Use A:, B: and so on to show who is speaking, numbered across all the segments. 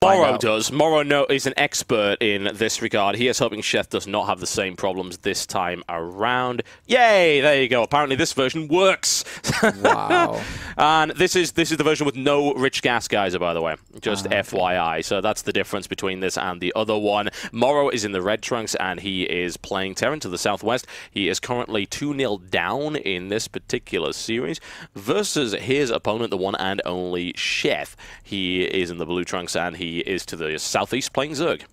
A: find
B: Morrow
A: out.
B: does. Morrow is an expert in this regard. He is hoping Sheth does not have the same problems this time around. Yay! There you go. Apparently this version works.
A: Wow.
B: And this is the version with no rich gas geyser, by the way. Just FYI. So that's the difference between this and the other one. Morrow is in the red trunks, and he is playing Terran to the southwest. He is currently 2-0 down in this particular series versus his opponent, the one and only Sheth. He is in the blue trunks, and he is to the southeast playing Zerg.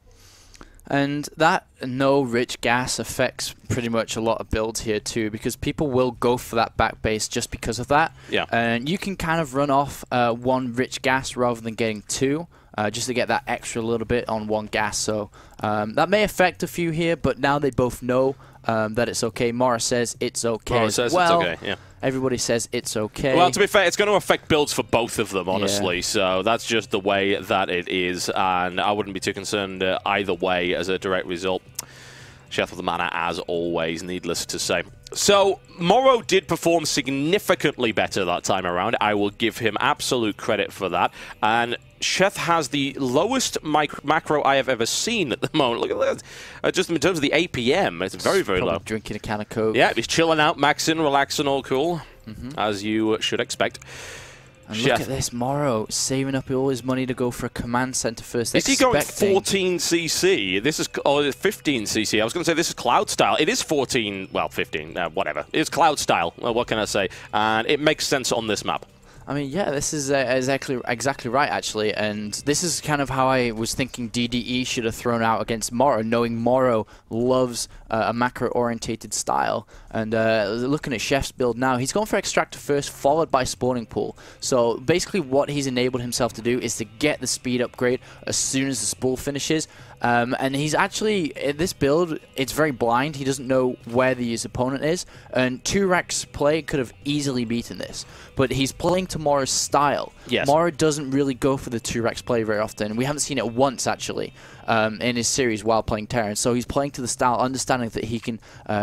A: And that no rich gas affects pretty much a lot of builds here too, because people will go for that back base just because of that.
B: Yeah.
A: And you can kind of run off one rich gas rather than getting two, just to get that extra little bit on one gas. So that may affect a few here, but now they both know that it's okay. Morrow says it's okay.
B: Morrow says it's okay, yeah.
A: Everybody says it's okay.
B: Well, to be fair, it's going to affect builds for both of them, honestly. Yeah. So that's just the way that it is, and I wouldn't be too concerned either way as a direct result. Sheth with the mana, as always, needless to say. So, Morrow did perform significantly better that time around. I will give him absolute credit for that. And Sheth has the lowest macro I have ever seen at the moment. Look at that. Just in terms of the APM, it's very, very low.
A: Drinking a can of Coke.
B: Yeah, he's chilling out, maxing, relaxing, all cool, as you should expect.
A: And look at this, Morrow saving up all his money to go for a command center first.
B: Is he going 14 CC? This is 15 CC. I was going to say this is Cloud style. It is 14, well, 15, whatever. It's Cloud style. Well, what can I say? And it makes sense on this map.
A: I mean, yeah, this is exactly right, actually, and this is kind of how I was thinking DDE should have thrown out against Morrow, knowing Morrow loves a macro-orientated style. And looking at Chef's build now, he's going for Extractor first, followed by Spawning Pool. So basically what he's enabled himself to do is to get the speed upgrade as soon as the spool finishes. And he's actually, in this build, it's very blind. He doesn't know where his opponent is. And 2-Rex play could have easily beaten this. But he's playing to Morrow's style.
B: Yes.
A: Morrow doesn't really go for the 2-Rex play very often. We haven't seen it once, actually, in his series while playing Terran. So he's playing to the style, understanding that he can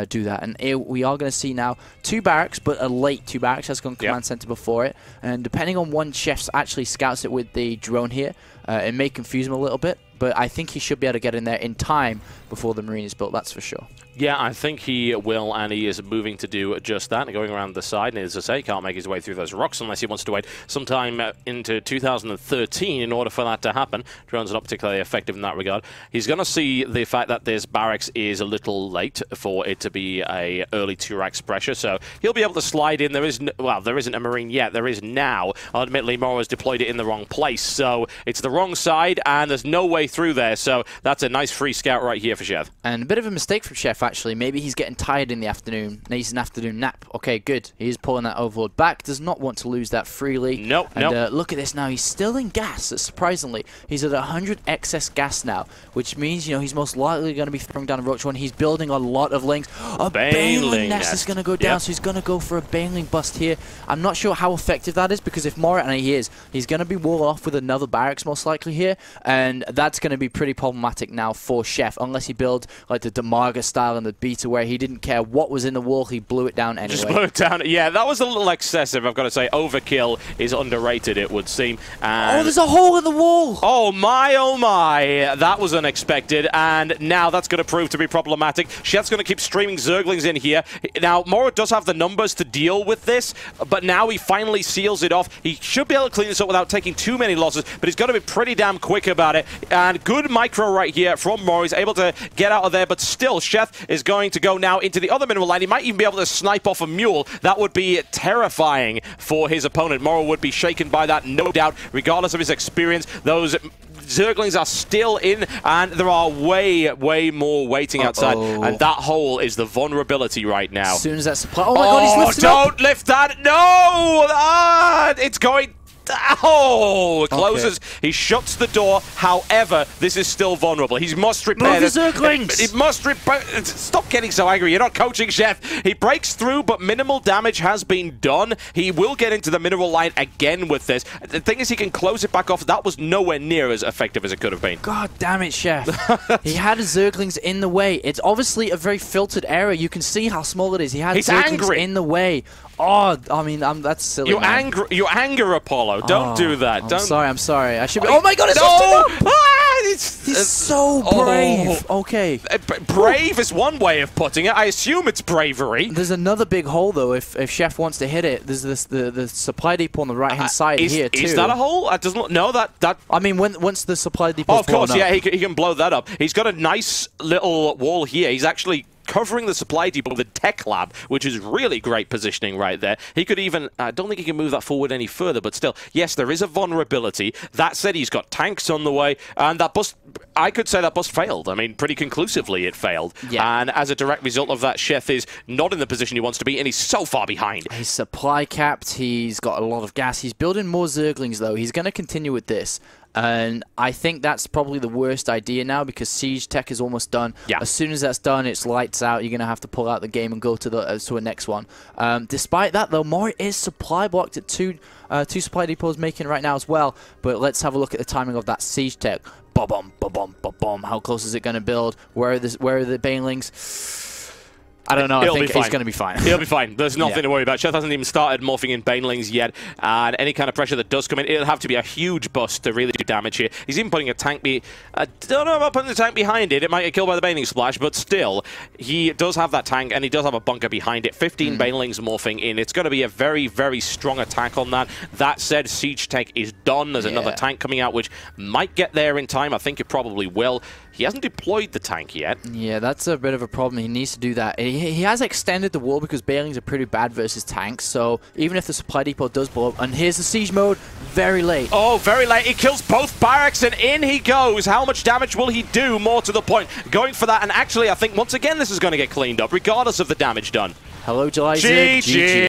A: do that. And we are going to see now 2 barracks, but a late 2 barracks has gone command center before it. And depending on when Chefs actually scouts it with the drone here, it may confuse him a little bit. But I think he should be able to get in there in time before the Marine is built, that's for sure.
B: Yeah, I think he will, and he is moving to do just that, and going around the side, and as I say, he can't make his way through those rocks unless he wants to wait sometime into 2013 in order for that to happen. Drones are not particularly effective in that regard. He's going to see the fact that this barracks is a little late for it to be a early 2-Rex pressure, so he'll be able to slide in. There is well, there isn't a Marine yet, there is now. Admittedly, Morrow has deployed it in the wrong place, so it's the wrong side, and there's no way through there, so that's a nice free scout right here for Sheth.
A: And a bit of a mistake from Chef, actually. Maybe he's getting tired in the afternoon, needs an afternoon nap. Okay, good. He's pulling that Overlord back, does not want to lose that freely.
B: Nope,
A: and look at this now, he's still in gas, surprisingly. He's at 100 excess gas now, which means, you know, he's most likely going to be throwing down a Roach one. He's building a lot of links. A Baneling nest is going to go down, so he's going to go for a Baneling bust here. I'm not sure how effective that is, because if Morrow, and he is, he's going to be walled off with another barracks most likely here, and that's going to be pretty problematic now for Chef, unless he builds like the Damaga style and the beta where he didn't care what was in the wall, he blew it down anyway.
B: Just blew it down. Yeah, that was a little excessive, I've got to say. Overkill is underrated, it would seem. And
A: oh, there's a hole in the wall!
B: Oh my, that was unexpected, and now that's going to prove to be problematic. Sheth's going to keep streaming Zerglings in here. Now, Morrow does have the numbers to deal with this, but now he finally seals it off. He should be able to clean this up without taking too many losses, but he's got to be pretty damn quick about it. And good micro right here from Morrow. He's able to get out of there, but still, Sheth is going to go now into the other mineral line. He might even be able to snipe off a mule. That would be terrifying for his opponent. Morrow would be shaken by that, no doubt, regardless of his experience. Those Zerglings are still in, and there are way more waiting outside, and that hole is the vulnerability right now.
A: As soon as that supply... Oh my god, he's lifted up!
B: Don't lift that! No! It's going... Oh, it closes. Okay. He shuts the door. However, this is still vulnerable. He must repair this. He must repair. Stop getting so angry. You're not coaching, Chef. He breaks through, but minimal damage has been done. He will get into the mineral line again with this. The thing is, he can close it back off. That was nowhere near as effective as it could have been.
A: God damn it, Chef. He had his Zerglings in the way. It's obviously a very filtered area. You can see how small it is. He had Zerglings in the way. Oh, I mean, that's silly.
B: You anger Apollo. Don't do that.
A: I'm sorry. I should be. Oh my god, it's
B: no!
A: so brave. Okay.
B: Brave is one way of putting it. I assume it's bravery.
A: There's another big hole, though, if Chef wants to hit it. There's the supply depot on the right-hand side here, too.
B: Is that a hole? No, that...
A: I mean, once the supply depot
B: of course, yeah, he can blow that up. He's got a nice little wall here. He's actually covering the supply depot with a tech lab, which is really great positioning right there. He could even, I don't think he can move that forward any further, but still, yes, there is a vulnerability. That said, he's got tanks on the way, and that bust, I could say that bust failed. I mean, pretty conclusively it failed. Yeah. And as a direct result of that, Sheth is not in the position he wants to be, and he's so far behind.
A: He's supply capped, he's got a lot of gas. He's building more Zerglings, though. He's going to continue with this. And I think that's probably the worst idea now because Siege Tech is almost done. Yeah. As soon as that's done, it's lights out. You're going to have to pull out the game and go to the next one. Despite that, though, Morrow is supply blocked at two supply depots making right now as well. But let's have a look at the timing of that Siege Tech. Ba-bum, ba-bum, ba-bum. How close is it going to build? Where are the Banelings? I don't know. I think he's going to be fine.
B: He'll be fine. There's nothing to worry about. Sheth hasn't even started morphing in Banelings yet, and any kind of pressure that does come in, it'll have to be a huge bust to really do damage here. He's even putting a tank I don't know about putting the tank behind it. It might get killed by the Baneling Splash, but still, he does have that tank, and he does have a bunker behind it. 15 Banelings morphing in. It's going to be a very, very strong attack on that. That said, Siege Tech is done. There's another tank coming out, which might get there in time. I think it probably will. He hasn't deployed the tank yet.
A: Yeah, that's a bit of a problem. He needs to do that. He has extended the wall because Banelings are pretty bad versus tanks, so even if the supply depot does blow up, and here's the siege mode, very late.
B: Oh, very late. He kills both barracks, and in he goes. How much damage will he do? More to the point. Going for that, and actually, I think once again this is going to get cleaned up, regardless of the damage done.
A: Hello, July Zerg.
B: GG.